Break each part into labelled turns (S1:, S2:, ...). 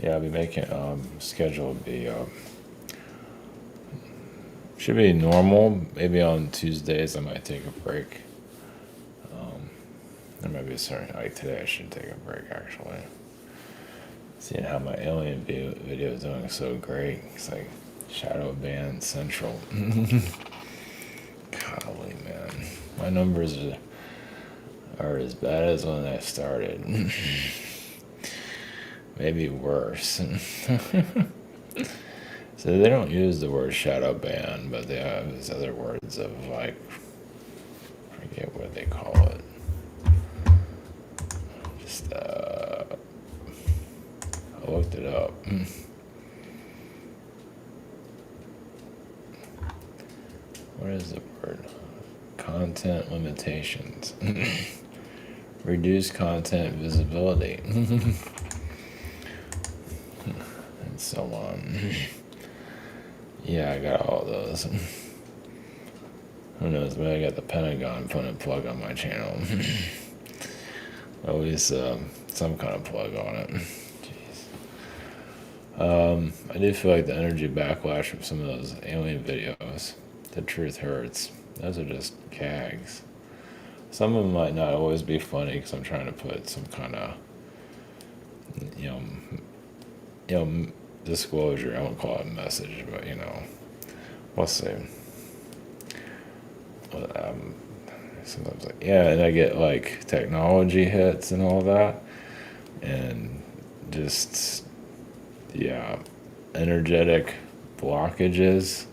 S1: Yeah, I'll be making schedule will be should be normal. Maybe on Tuesdays I might take a break. Or maybe sorry, like today I should take a break actually. Seeing how my alien video is doing so great. It's like shadow band central. Golly, man. My numbers are as bad as when I started. Maybe worse. So they don't use the word shadow ban, but they have these other words of like, I forget what they call it. Just I looked it up. What is the word? Content limitations. Reduce content visibility. And so on. Yeah, I got all those. Who knows? Maybe I got the Pentagon putting a plug on my channel. At least some kind of plug on it. Jeez. I do feel like the energy backlash from some of those alien videos, the truth hurts. Those are just gags. Some of them might not always be funny because I'm trying to put some kind of, you know, disclosure. I won't call it a message, but we'll see. Sometimes like and I get like technology hits and all that, and just energetic blockages.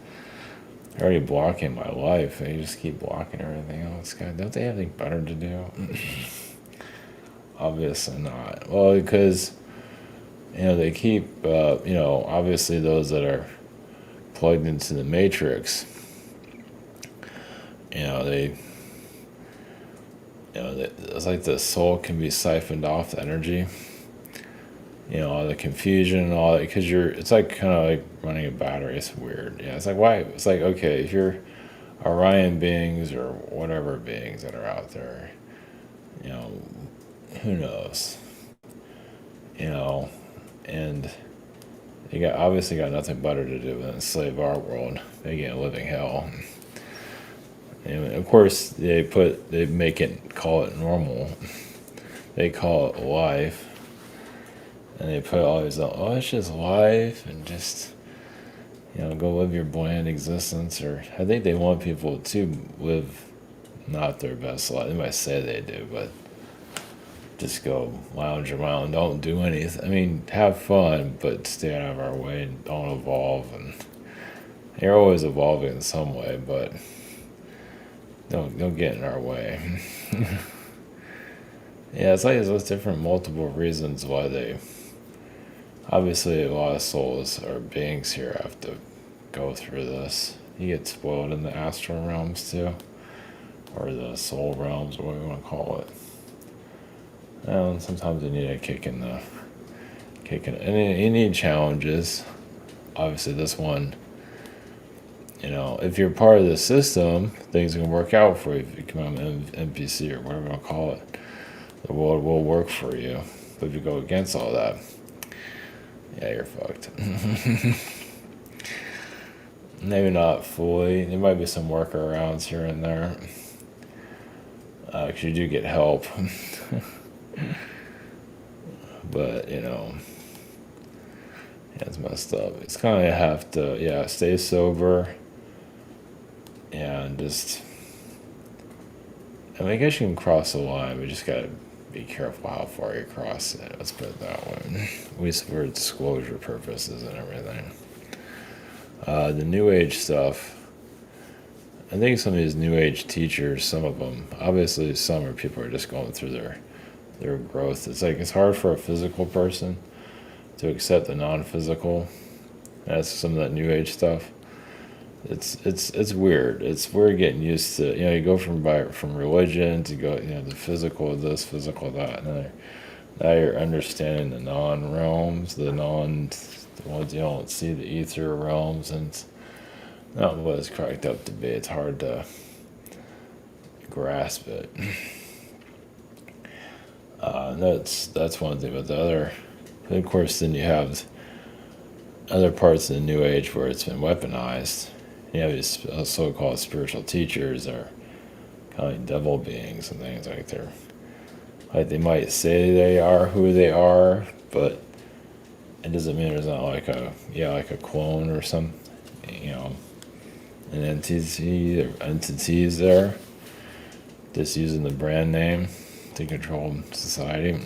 S1: They're already blocking my life. They just keep blocking everything else. God, don't they have anything better to do? Obviously not. Well, because they keep obviously those that are plugged into the matrix. It's like the soul can be siphoned off the energy. All the confusion and all that, because it's like kind of like running a battery. It's weird. Yeah, it's like, why? It's like, okay, if you're Orion beings or whatever beings that are out there, who knows? And you obviously got nothing better to do than enslave our world, making it a living hell. And of course, they call it normal. They call it life. And they put all these, it's just life, and just, go live your bland existence. Or I think they want people to live not their best life. They might say they do, but just go lounge around, don't do anything. I mean, have fun, but stay out of our way and don't evolve. And you're always evolving in some way, but don't get in our way. Yeah, it's like there's different multiple reasons why they. Obviously, a lot of souls or beings here have to go through this. You get spoiled in the astral realms too, or the soul realms, or whatever you want to call it. And sometimes you need a kick in, and you need challenges. Obviously, this one, if you're part of the system, things can work out for you. If you become an NPC or whatever you want to call it, the world will work for you. But if you go against all that, yeah, you're fucked. Maybe not fully. There might be some workarounds here and there. Because you do get help. But, it's messed up. It's kind of have to, stay sober. And just, I guess you can cross the line, but you just gotta be careful how far you cross it. Let's put it that way. At least for disclosure purposes and everything. The New Age stuff. I think some of these New Age teachers, some of them, obviously some are people are just going through their growth. It's like it's hard for a physical person to accept the non-physical. That's some of that New Age stuff. It's weird. It's weird getting used to. You go from religion to go the physical this, physical that. And now you're understanding the non-realms, the ones you don't see, the ether realms, and it's not what it's cracked up to be. It's hard to grasp it. That's one thing. But the other But of course, then you have other parts of the New Age where it's been weaponized. You have these so-called spiritual teachers, or kind of like devil beings and things like they're like they might say they are who they are, but it doesn't mean there's not like a clone or some, an entity or entities there, just using the brand name to control society.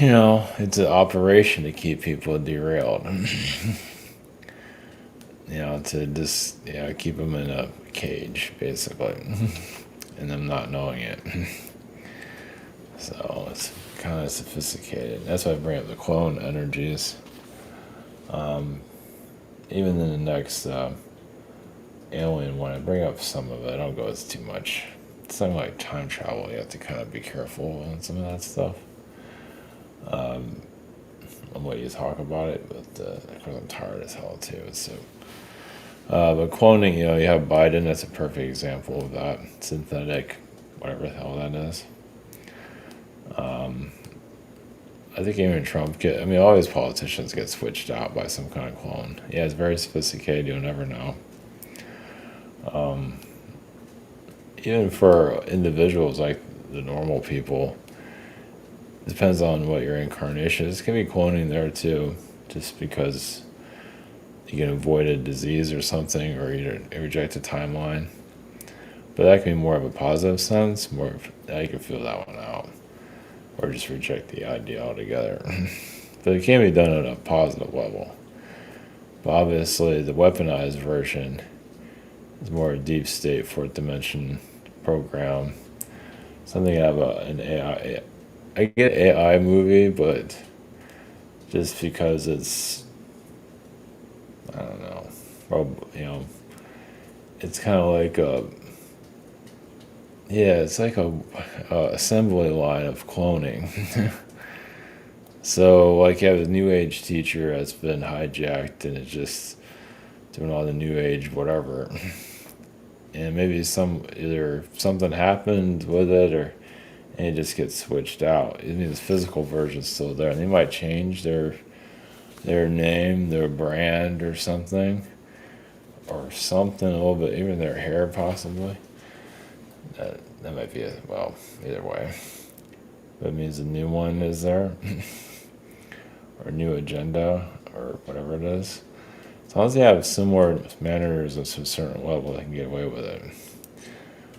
S1: It's an operation to keep people derailed. To just keep them in a cage, basically, and them not knowing it. So it's kind of sophisticated. That's why I bring up the clone energies. Even in the next alien one, I bring up some of it. I don't go into too much. It's something like time travel. You have to kind of be careful on some of that stuff. On what you talk about it, but of course I'm tired as hell too. So, but cloning, you have Biden. That's a perfect example of that. Synthetic, whatever the hell that is. I think even Trump all these politicians get switched out by some kind of clone. Yeah, it's very sophisticated. You'll never know. Even for individuals like the normal people, it depends on what your incarnation is. It can be cloning there too, just because you can avoid a disease or something, or you reject a timeline. But that can be more of a positive sense. More of, you can feel that one out. Or just reject the idea altogether. But it can be done at a positive level. But obviously, the weaponized version is more a deep state, fourth dimension program. Something out of an AI. I get AI movie, but just because it's, I don't know, it's kind of like it's like a assembly line of cloning. So, like, you have a New Age teacher that's been hijacked and it's just doing all the New Age whatever. And maybe either something happened with it, and it just gets switched out. The physical version's still there. And they might change their name, their brand or something. Or something a little bit, even their hair possibly. That might be either way. That means a new one is there, or a new agenda, or whatever it is. As long as they have similar manners at a certain level, they can get away with it.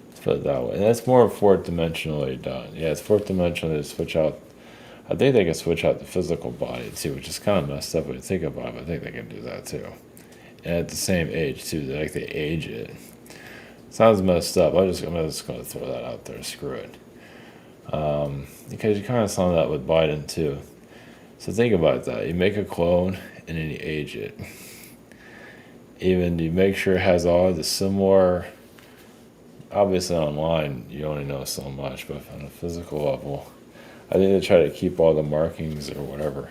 S1: Let's put it that way. And that's more fourth dimensionally done. Yeah, it's fourth dimensionally to switch out. I think they can switch out the physical body too, which is kind of messed up when you think about it, but I think they can do that too. And at the same age too, they age it. Sounds messed up. I'm just going to throw that out there. Screw it. Because you kind of saw that with Biden too. So think about that. You make a clone and then you age it. Even you make sure it has all the similar. Obviously online you only know so much, but on a physical level, I think they try to keep all the markings or whatever.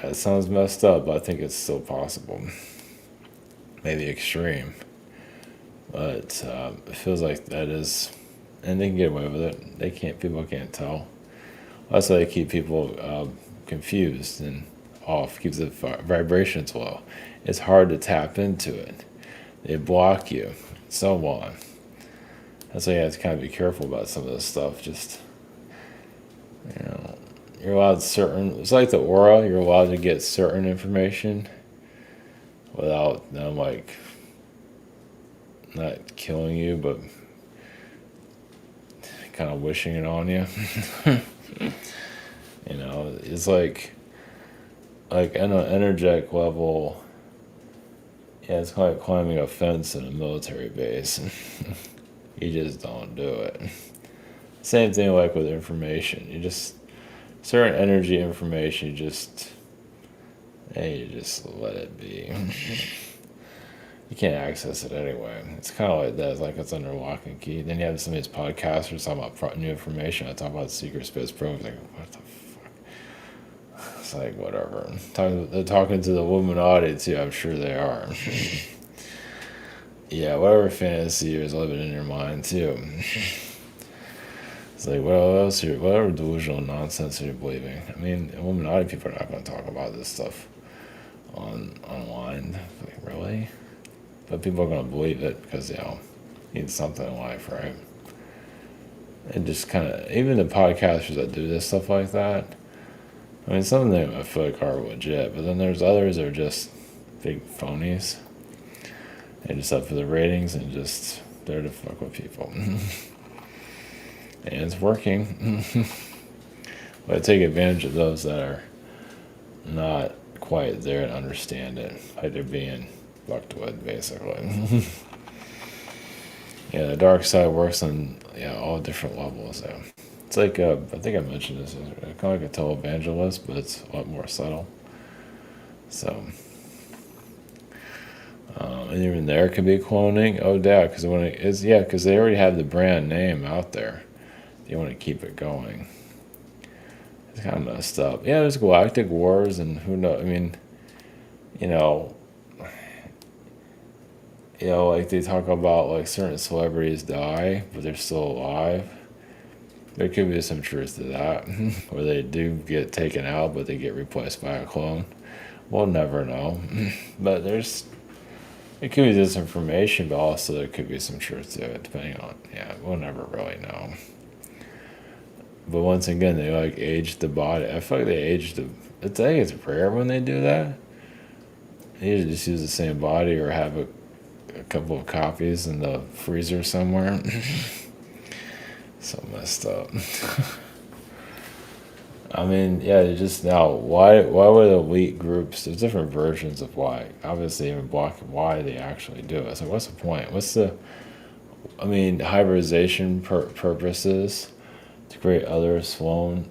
S1: It sounds messed up, but I think it's still possible. Maybe extreme. But it feels like that is, and they can get away with it. People can't tell. That's why they keep people confused and off, keeps the vibrations low. It's hard to tap into it. They block you, so on. That's why you have to kind of be careful about some of this stuff. Just, you're allowed it's like the aura, you're allowed to get certain information without them, not killing you, but kind of wishing it on you. It's like on an energetic level, it's kind of like climbing a fence in a military base. You just don't do it. Same thing like with information. You just, certain energy information, you just let it be. You can't access it anyway. It's kind of like that. It's like it's under lock and key. Then you have some of these podcasters talking about new information. I talk about secret space programs. Like, what the fuck? It's like, whatever. They're talking to the Illuminati too. I'm sure they are. Yeah, whatever fantasy is living in your mind too. It's like, well, whatever delusional nonsense you're believing. I mean, Illuminati people are not going to talk about this stuff online. Like, really? But people are going to believe it because, need something in life, right? And just kind of, even the podcasters that do this stuff like that, I mean, some of them I feel like are legit, but then there's others that are just big phonies. They just up for the ratings and just there to fuck with people. And it's working. But I take advantage of those that are not quite there and understand it. Like they're being fucked with, basically. Yeah, the dark side works on all different levels. Yeah. It's like, I think I mentioned this, it's kind of like a televangelist, but it's a lot more subtle. So, and even there could be cloning. Oh, yeah, because they already have the brand name out there. They want to keep it going. It's kind of messed up. Yeah, there's galactic wars, and who knows? I mean, like they talk about like certain celebrities die, but they're still alive. There could be some truth to that, where they do get taken out, but they get replaced by a clone. We'll never know. But it could be disinformation, but also there could be some truth to it, depending on, we'll never really know. But once again, they like age the body. I feel like they age I think it's rare when they do that. They usually just use the same body or have a couple of copies in the freezer somewhere. So messed up. I mean, just now, why would elite groups, there's different versions of why, obviously even block why they actually do it. So what's the point? Hybridization purposes to create other clone,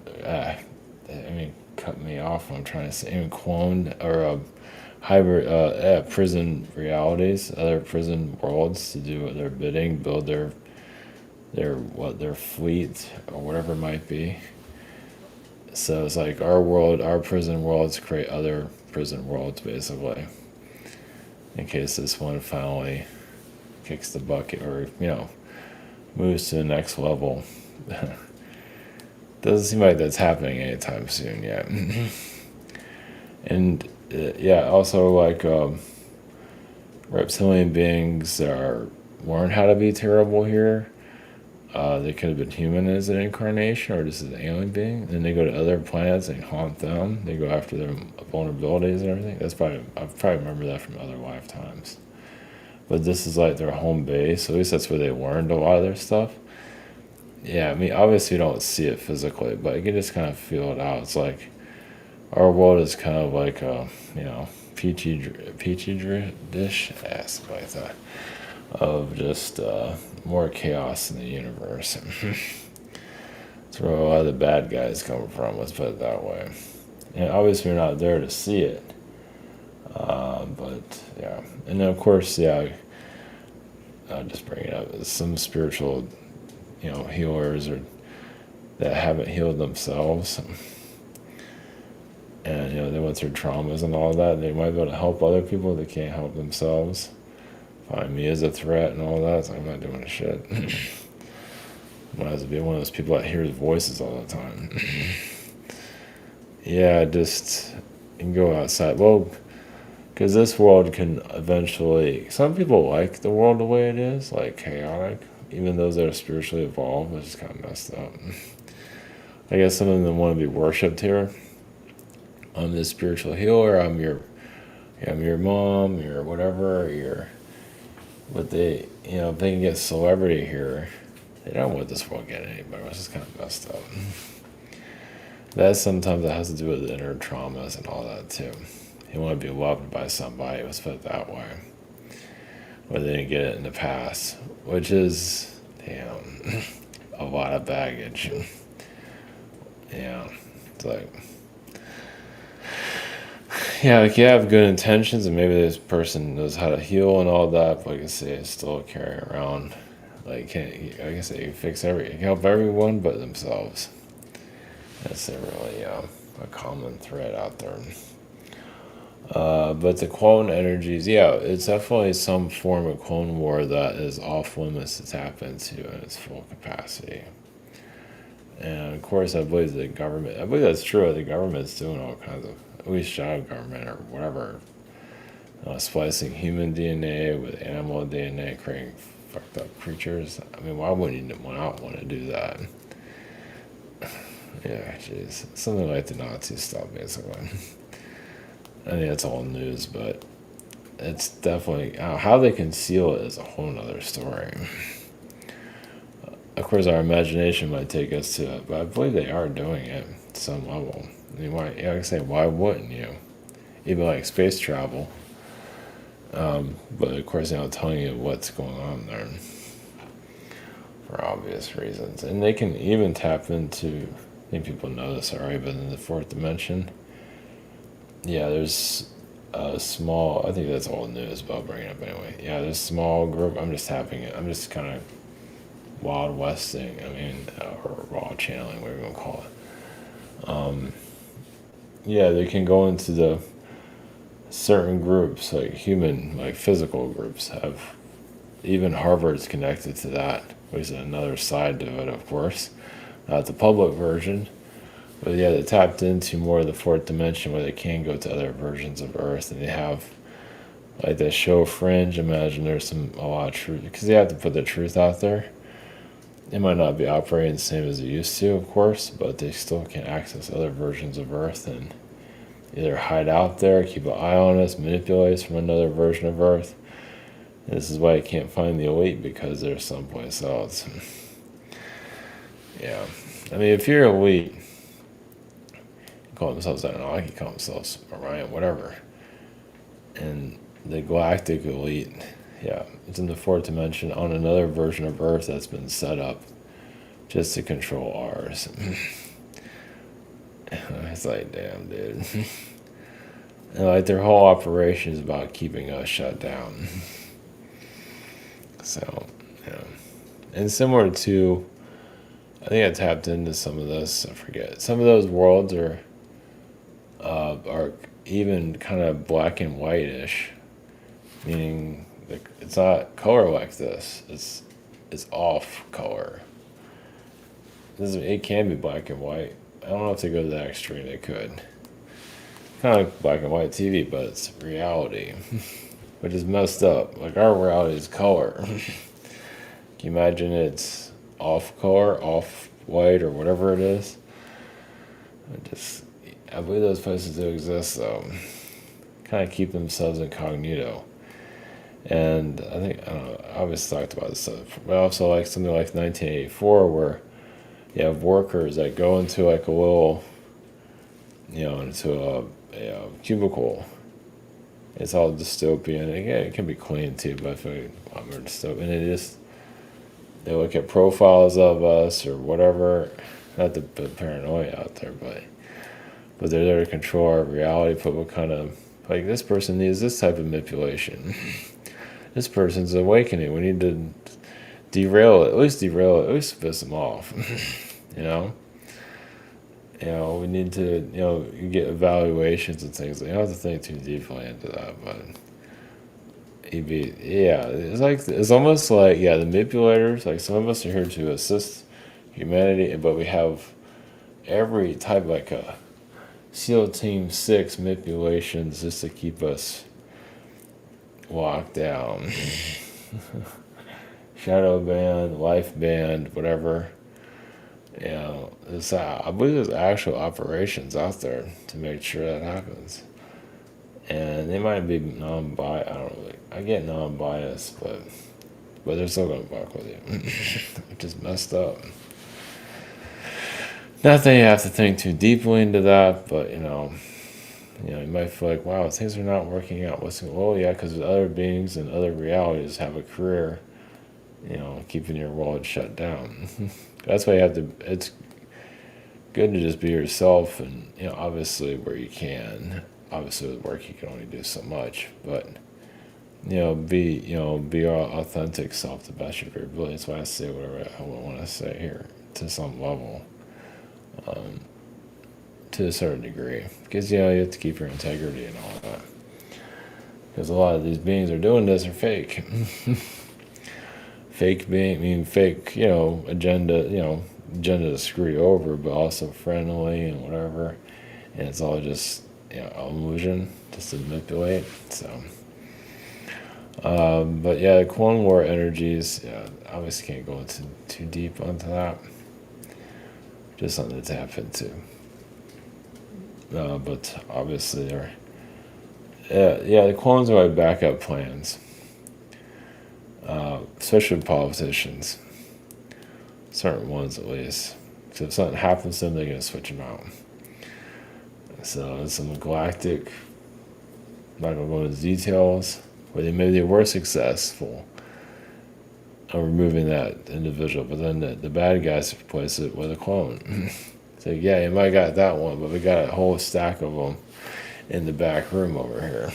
S1: cut me off when I'm trying to say, even cloned or hybrid prison realities, other prison worlds to do their bidding, build their fleet or whatever it might be. So it's like our prison worlds create other prison worlds, basically, in case this one finally kicks the bucket or moves to the next level. Doesn't seem like that's happening anytime soon yet. And also like reptilian beings learn how to be terrible here. They could have been human as an incarnation or just as an alien being. Then they go to other planets and haunt them. They go after their vulnerabilities and everything. I probably remember that from other lifetimes. But this is like their home base. At least that's where they learned a lot of their stuff. Yeah, obviously you don't see it physically, but you can just kind of feel it out. It's like our world is kind of like a, peachy dish, something like that, of just more chaos in the universe. That's where a lot of the bad guys come from, let's put it that way. And obviously we're not there to see it. But yeah. And then of course, I'll just bring it up. Some spiritual, healers or that haven't healed themselves. And they went through traumas and all that. They might be able to help other people. They can't help themselves. Find me as a threat and all that. So I'm not doing shit. Might as well be one of those people that hears voices all the time. Just you can go outside. Well, because this world can eventually. Some people like the world the way it is, like chaotic. Even those that are spiritually evolved, which is kind of messed up. I guess some of them want to be worshipped here. I'm this spiritual healer. I'm your mom. Your whatever. But they, if they can get celebrity here, they don't want this world getting anybody. It's just kind of messed up. Sometimes that has to do with the inner traumas and all that too. You want to be loved by somebody. Let's put it that way. Or they didn't get it in the past, which is, a lot of baggage. It's like, like you have good intentions and maybe this person knows how to heal and all that, but like I say, it's still carrying around, like I guess they can can help everyone but themselves. That's really a common thread out there. But the clone energies, it's definitely some form of clone war that is off limits to tap into in its full capacity. And of course, I believe I believe that's true. The government's doing all kinds of, at least shadow government or whatever, splicing human DNA with animal DNA, creating fucked up creatures. I mean, why wouldn't you not want to do that? Yeah, jeez. Something like the Nazi stuff, basically. I think that's all news, but it's definitely, how they conceal it is a whole nother story. Of course, our imagination might take us to it, but I believe they are doing it at some level. I mean, why? Like I say, why wouldn't you? Even like space travel. But of course, they're not telling you what's going on there for obvious reasons. And they can even tap into, I think people know this already, but in the fourth dimension, yeah, there's a small, I think that's all news, but I'll bring it up anyway. Yeah, there's a small group, I'm just tapping it, I'm just kind of Wild Westing, or raw channeling, whatever you want to call it. Yeah, they can go into the certain groups, like human, like physical groups, have even Harvard's connected to that, which is another side to it, of course. Not the public version, but yeah, they tapped into more of the fourth dimension where they can go to other versions of Earth, and they have like that show Fringe. Imagine there's a lot of truth because they have to put the truth out there. It might not be operating the same as it used to, of course, but they still can access other versions of Earth and either hide out there, keep an eye on us, manipulate us from another version of Earth. And this is why you can't find the elite, because they're someplace else. Yeah. I mean, if you're elite, call themselves, I don't know, I can call themselves Orion, whatever. And the Galactic elite, yeah, it's in the fourth dimension on another version of Earth that's been set up just to control ours. It's like, damn, dude. And like their whole operation is about keeping us shut down. So, yeah. And similar to, I think I tapped into some of this, I forget. Some of those worlds are even kind of black and white-ish, meaning it's not color like this. It's off color. It can be black and white. I don't know if they go to that extreme. They could. Kind of like black and white TV, but it's reality, which is messed up. Like our reality is color. Can you imagine it's off color, off white, or whatever it is? I believe those places do exist, though. Kind of keep themselves incognito. And I think, I don't know, I always talked about this stuff, but also like something like 1984, where you have workers that go into like a little, into a cubicle. It's all dystopian. Again, it can be clean too, but I feel like a lot more dystopian. And they look at profiles of us or whatever. Not to put paranoia out there, but they're there to control our reality. Put what kind of, like, this person needs this type of manipulation. This person's awakening. We need to derail it. At least piss them off. We need to, you get evaluations and things. You don't have to think too deeply into that, but it's almost like, the manipulators, like some of us are here to assist humanity, but we have every type, like a SEAL Team 6 manipulations just to keep us locked down. Shadow band, life band, whatever. I believe there's actual operations out there to make sure that happens. And they might be non-biased. I get non-biased, but they're still going to fuck with you. Which is messed up. Not that you have to think too deeply into that, but, you might feel like, wow, things are not working out. Well, yeah, because other beings and other realities have a career, keeping your world shut down. That's why it's good to just be yourself, and, obviously where you can. Obviously with work you can only do so much, but, be your authentic self the best of your ability. That's why I say whatever I want to say here to some level. To a certain degree, because you have to keep your integrity and all that, because a lot of these beings are doing this are fake. Fake agenda, agenda to screw you over, but also friendly and whatever. And it's all just, illusion, just to manipulate. So, but yeah, the Clone War energies. Yeah, obviously can't go into too deep onto that. Just something to tap into. But obviously, the clones are like backup plans, especially with politicians. Certain ones, at least. So if something happens to them, they're gonna switch them out. So some Galactic. I'm not gonna go into details. Where maybe they were successful of removing that individual, but then the bad guys replace it with a clone. So yeah, you might got that one, but we got a whole stack of them in the back room over here.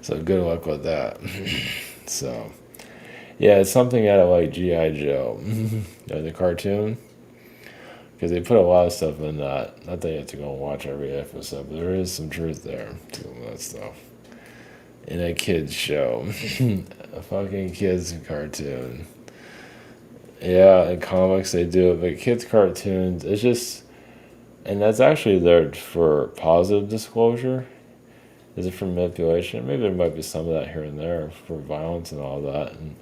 S1: So good luck with that. So yeah, it's something out of like G.I. Joe, the cartoon, because they put a lot of stuff in that. Not that you have to go and watch every episode, but there is some truth there to that stuff. In a kids show, a fucking kids cartoon. Yeah, in comics they do it, but kids cartoons, it's just, and that's actually there for positive disclosure. Is it for manipulation? Maybe there might be some of that here and there for violence and all that, and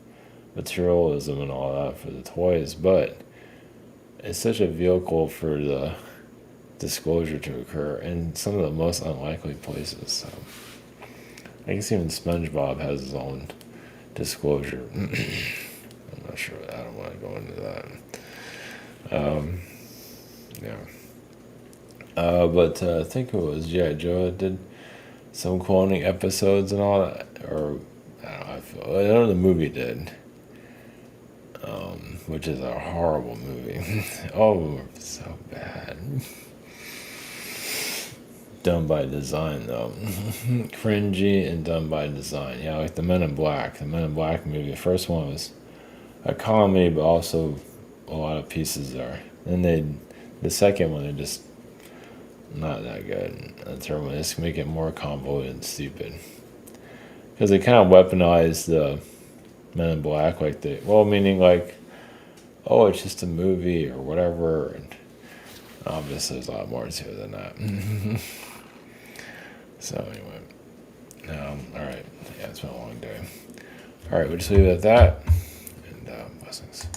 S1: materialism and all that for the toys, but it's such a vehicle for the disclosure to occur in some of the most unlikely places. So I guess even SpongeBob has his own disclosure. I'm not sure. I don't want to go into that. Yeah. But I think it was G.I. Joe that did some cloning episodes and all that. Or, I know the movie did. Which is a horrible movie. All of them are so bad. Done by design, though. Cringy and done by design. Yeah, like the Men in Black. The Men in Black movie. The first one was a comedy, but also a lot of pieces there. Then the second one, they just not that good. The third one, just make it more convoluted and stupid. Because they kind of weaponized the Men in Black, meaning like, oh, it's just a movie or whatever. And obviously, there's a lot more to it than that. So anyway, all right. Yeah, it's been a long day. All right, we'll just leave it at that. And blessings.